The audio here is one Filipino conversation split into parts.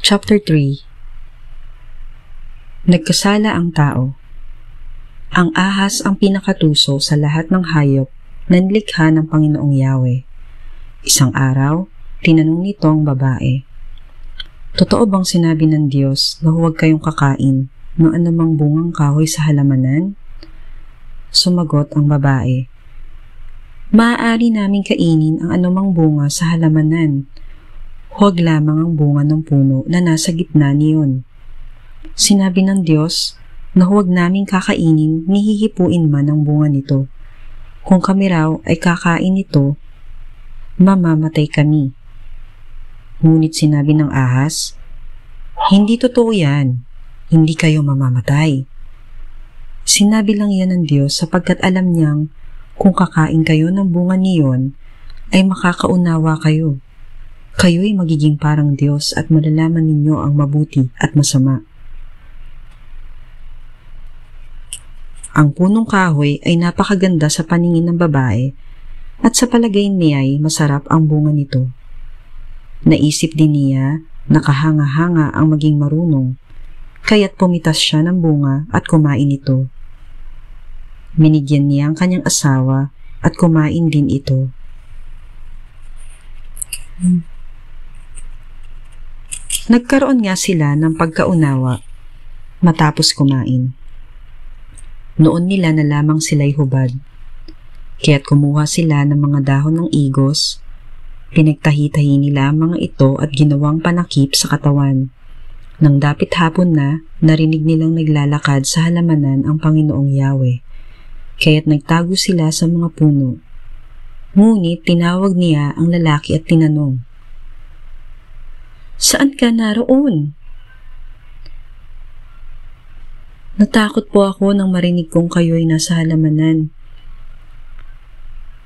Chapter 3. Nagkasala ang tao. Ang ahas ang pinakatuso sa lahat ng hayop na nilikha ng Panginoong Yahweh. Isang araw, tinanong nito ang babae, "Totoo bang sinabi ng Diyos na huwag kayong kakain ng anumang bungang kahoy sa halamanan?" Sumagot ang babae, "Maaari naming kainin ang anumang bunga sa halamanan. Huwag lamang ang bunga ng puno na nasa gitna niyon. Sinabi ng Diyos na huwag naming kakainin ni hihipuin man ang bunga nito. Kung kami raw ay kakain nito, mamamatay kami." Ngunit sinabi ng ahas, "Hindi totoo yan. Hindi kayo mamamatay." Sinabi lang yan ng Diyos sapagkat alam niyang kung kakain kayo ng bunga niyon, ay makakaunawa kayo. Kayo'y magiging parang Diyos at malalaman ninyo ang mabuti at masama. Ang punong kahoy ay napakaganda sa paningin ng babae at sa palagay niya ay masarap ang bunga nito. Naisip din niya na kahanga-hanga ang maging marunong, kaya't pumitas siya ng bunga at kumain ito. Binigyan niya ang kanyang asawa at kumain din ito. Nagkaroon nga sila ng pagkaunawa matapos kumain. Noon nila na lamang sila'y hubad, kaya't kumuha sila ng mga dahon ng igos, pinagtahi-tahi nila ang mga ito at ginawang panakip sa katawan. Nang dapit hapon na, narinig nilang naglalakad sa halamanan ang Panginoong Yahweh, kaya't nagtago sila sa mga puno. Ngunit tinawag niya ang lalaki at tinanong, "Saan ka naroon?" "Natakot po ako nang marinig kong kayo'y nasa halamanan.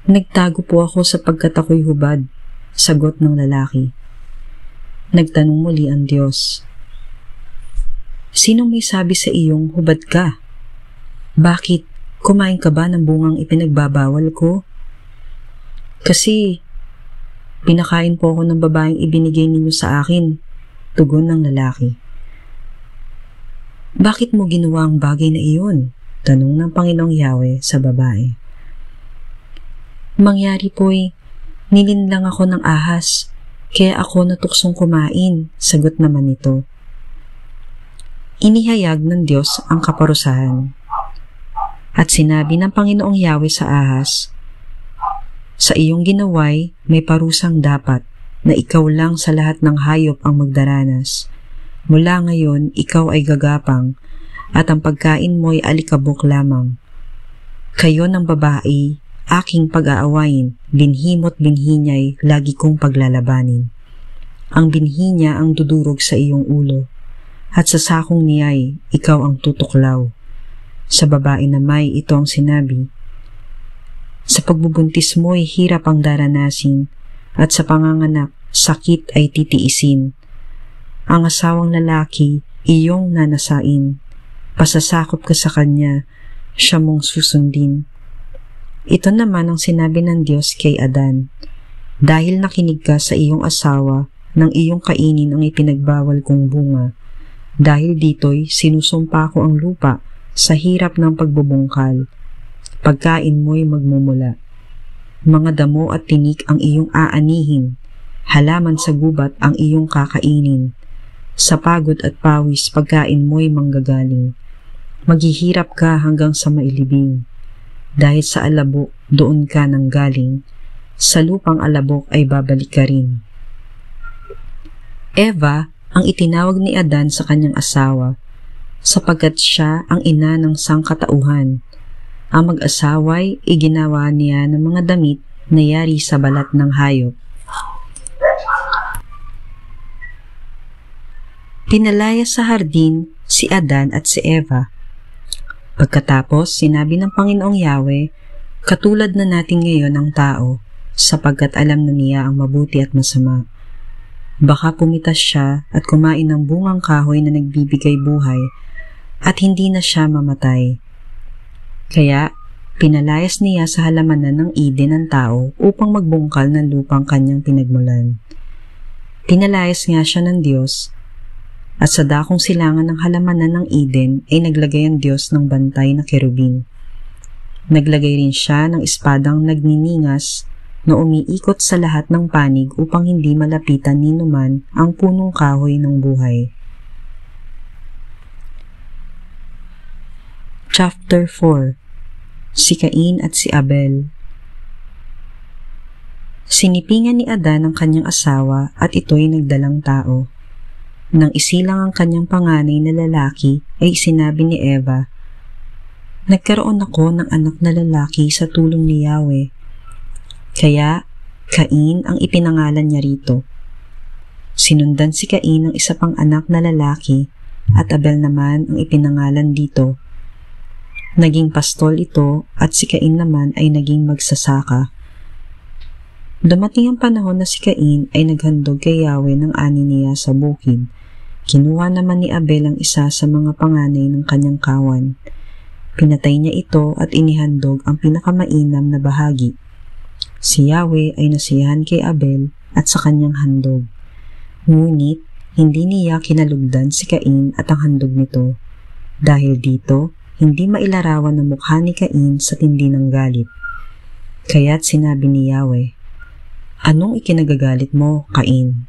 Nagtago po ako sapagkat ako'y hubad," sagot ng lalaki. Nagtanong muli ang Diyos, "Sinong may sabi sa iyong hubad ka? Bakit kumain ka ba ng bungang ipinagbabawal ko?" "Kasi pinakain po ako ng babaeng ibinigay ninyo sa akin," tugon ng lalaki. "Bakit mo ginawa ang bagay na iyon?" tanong ng Panginoong Yahweh sa babae. "Mangyari po'y nilinlang ako ng ahas, kaya ako natuksong kumain," sagot naman nito. Inihayag ng Diyos ang kaparusahan. At sinabi ng Panginoong Yahweh sa ahas, "Sa iyong ginaway may parusang dapat na ikaw lang sa lahat ng hayop ang magdaranas. Mula ngayon, ikaw ay gagapang at ang pagkain mo'y alikabok lamang. Kayo ng babae, aking pag-aawayin, binhi mo't binhi niya'y lagi kong paglalabanin. Ang binhi niya ang dudurog sa iyong ulo, at sa sakong niya'y ikaw ang tutuklaw." Sa babae na may ito ang sinabi, "Sa pagbubuntis mo'y hirap ang daranasin, at sa panganganak, sakit ay titiisin. Ang asawang lalaki, iyong nanasain. Pasasakop ka sa kanya, siya mong susundin." Ito naman ang sinabi ng Diyos kay Adan, "Dahil nakinig ka sa iyong asawa, nang iyong kainin ang ipinagbawal kong bunga, dahil dito'y sinusumpa ko ang lupa sa hirap ng pagbubungkal. Pagkain mo'y magmumula. Mga damo at tinik ang iyong aanihin, halaman sa gubat ang iyong kakainin. Sa pagod at pawis pagkain mo'y manggagaling. Maghihirap ka hanggang sa mailibing. Dahil sa alabok doon ka nanggaling, sa lupang alabok ay babalik ka rin." Eva ang itinawag ni Adan sa kanyang asawa, sapagkat siya ang ina ng sangkatauhan. Ang mag-asawa'y iginawa niya ng mga damit na yari sa balat ng hayop. Pinalaya sa hardin si Adan at si Eva. Pagkatapos, sinabi ng Panginoong Yahweh, "Katulad na natin ngayon ang tao, sapagkat alam na niya ang mabuti at masama. Baka pumitas siya at kumain ng bungang kahoy na nagbibigay buhay, at hindi na siya mamatay. Kaya, pinalayas niya sa halamanan ng Eden ang tao upang magbungkal ng lupang kanyang pinagmulan. Pinalayas nga siya ng Diyos At sa dakong silangan ng halamanan ng Eden ay naglagay ang Diyos ng bantay na kerubin. Naglagay rin siya ng espadang nagniningas na umiikot sa lahat ng panig upang hindi malapitan ni numan ang punong kahoy ng buhay. Chapter 4. Si Cain at si Abel. Sinipingan ni Adan ang kanyang asawa at ito'y nagdalang tao. Nang isilang ang kanyang panganay na lalaki ay sinabi ni Eva, "Nagkaroon ako ng anak na lalaki sa tulong ni Yahweh." Kaya Cain ang ipinangalan niya rito. Sinundan si Cain ng isa pang anak na lalaki at Abel naman ang ipinangalan dito. Naging pastol ito at si Cain naman ay naging magsasaka. Dumating ang panahon na si Cain ay naghandog kay Yahweh ng ani niya sa bukid. Kinuha naman ni Abel ang isa sa mga panganay ng kanyang kawan. Pinatay niya ito at inihandog ang pinakamainam na bahagi. Si Yahweh ay nasiyahan kay Abel at sa kanyang handog. Ngunit hindi niya kinalugdan si Cain at ang handog nito. Dahil dito, hindi mailarawan ang mukha ni Cain sa tindi ng galit. Kaya't sinabi ni Yahweh, "Anong ikinagagalit mo, Cain?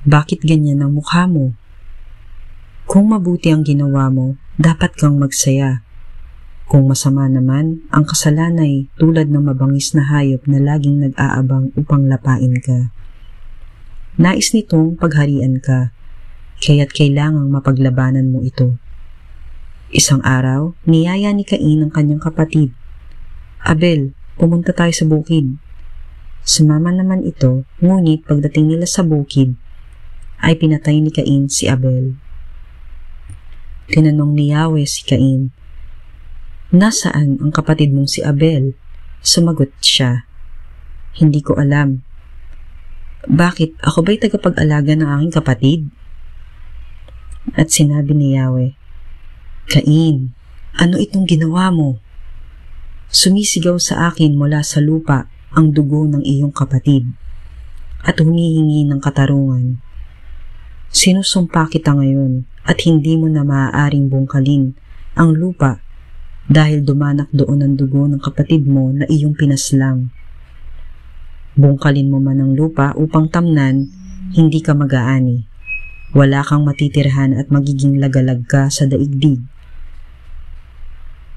Bakit ganyan ang mukha mo? Kung mabuti ang ginawa mo, dapat kang magsaya. Kung masama naman, ang kasalanan ay tulad ng mabangis na hayop na laging nag-aabang upang lapain ka. Nais nitong pagharian ka, kaya't kailangang mapaglabanan mo ito." Isang araw, niyaya ni Cain ang kanyang kapatid, "Abel, pumunta tayo sa bukid." Sumama naman ito, ngunit pagdating nila sa bukid, ay pinatay ni Cain si Abel. Tinanong ni Yahweh si Cain, "Nasaan ang kapatid mong si Abel?" Sumagot siya, "Hindi ko alam." "Bakit? Ako ba'y tagapag-alaga ng aking kapatid?" At sinabi ni Yahweh, "Cain, ano itong ginawa mo? Sumisigaw sa akin mula sa lupa ang dugo ng iyong kapatid at humihingi ng katarungan. Sinusumpa kita ngayon at hindi mo na maaaring bungkalin ang lupa dahil dumanak doon ang dugo ng kapatid mo na iyong pinaslang. Bungkalin mo man ang lupa upang tamnan, hindi ka mag-aani. Wala kang matitirhan at magiging lagalag ka sa daigdig."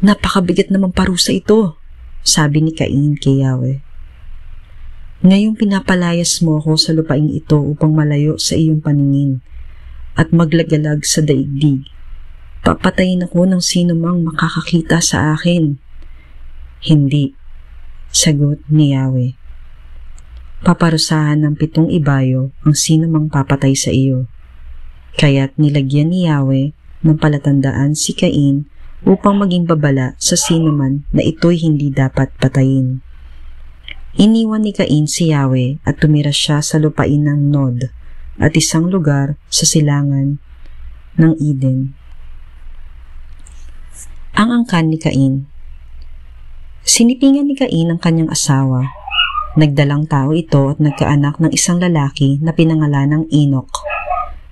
"Napakabigat naman parusa ito," sabi ni Cain kay Yahweh. "Ngayong pinapalayas mo ako sa lupaing ito upang malayo sa iyong paningin at maglagalag sa daigdig. Papatayin ako ng sino mang makakakita sa akin." "Hindi," sagot ni Yahweh. "Paparusahan ng 7 ibayo ang sino mang papatay sa iyo." Kaya't nilagyan ni Yahweh ng palatandaan si Cain upang maging babala sa sino man na ito'y hindi dapat patayin. Iniwan ni Cain si Yahweh at tumira siya sa lupain ng Nod at isang lugar sa silangan ng Eden. Ang angkan ni Cain. Sinipingan ni Cain ang kanyang asawa. Nagdalang tao ito at nagkaanak ng isang lalaki na pinangalan ng Enoch.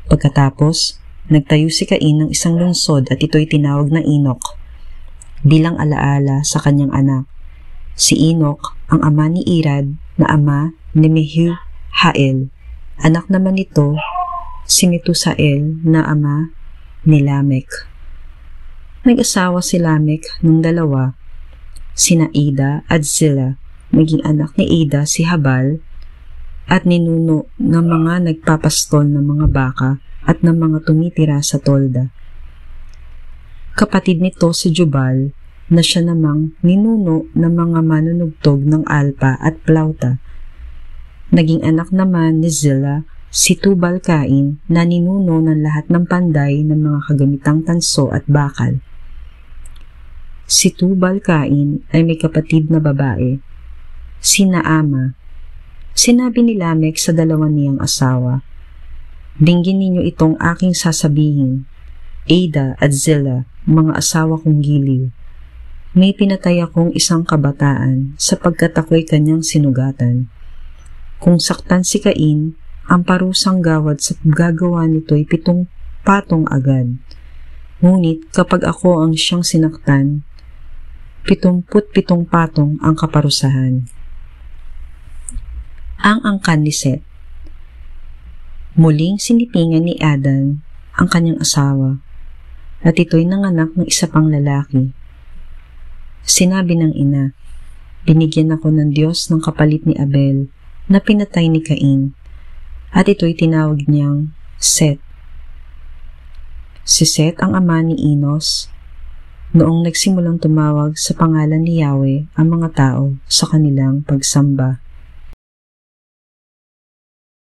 Pagkatapos, nagtayo si Cain ng isang lungsod at ito'y tinawag na Enoch bilang alaala sa kanyang anak. Si Enoch ang ama ni Irad na ama ni Mehujael. Anak naman nito si Metusael na ama ni Lamech. Nag-asawa si Lamech ng dalawa, sina Ida at Zillah. Naging anak ni Ida si Habal at ninuno ng mga nagpapastol ng mga baka at ng mga tumitira sa tolda. Kapatid nito si Jubal na siya namang ninuno ng mga manunugtog ng alpa at plauta. Naging anak naman ni Zillah si Tubal-Cain na ninuno ng lahat ng panday ng mga kagamitang tanso at bakal. Si Tubal-Cain ay may kapatid na babae, si Naama. Sinabi ni Lamech sa dalawa niyang asawa, "Dinggin ninyo itong aking sasabihin, Ada at Zillah, mga asawa kong giliw. May pinatay akong isang kabataan sapagkat ako'y kanyang sinugatan. Kung saktan si Cain, ang parusang gawad sa paggagawa nito'y 7 patong agad. Ngunit kapag ako ang siyang sinaktan, 77 patong ang kaparusahan. Ang angkan ni Seth. Muling sinipingan ni Adan ang kanyang asawa at ito'y nanganak ng isa pang lalaki. Sinabi ng ina, binigyan ako ng Diyos ng kapalit ni Abel na pinatay ni Cain, at ito'y tinawag niyang Seth. Si Seth ang ama ni Enos, noong nagsimulang tumawag sa pangalan ni Yahweh ang mga tao sa kanilang pagsamba.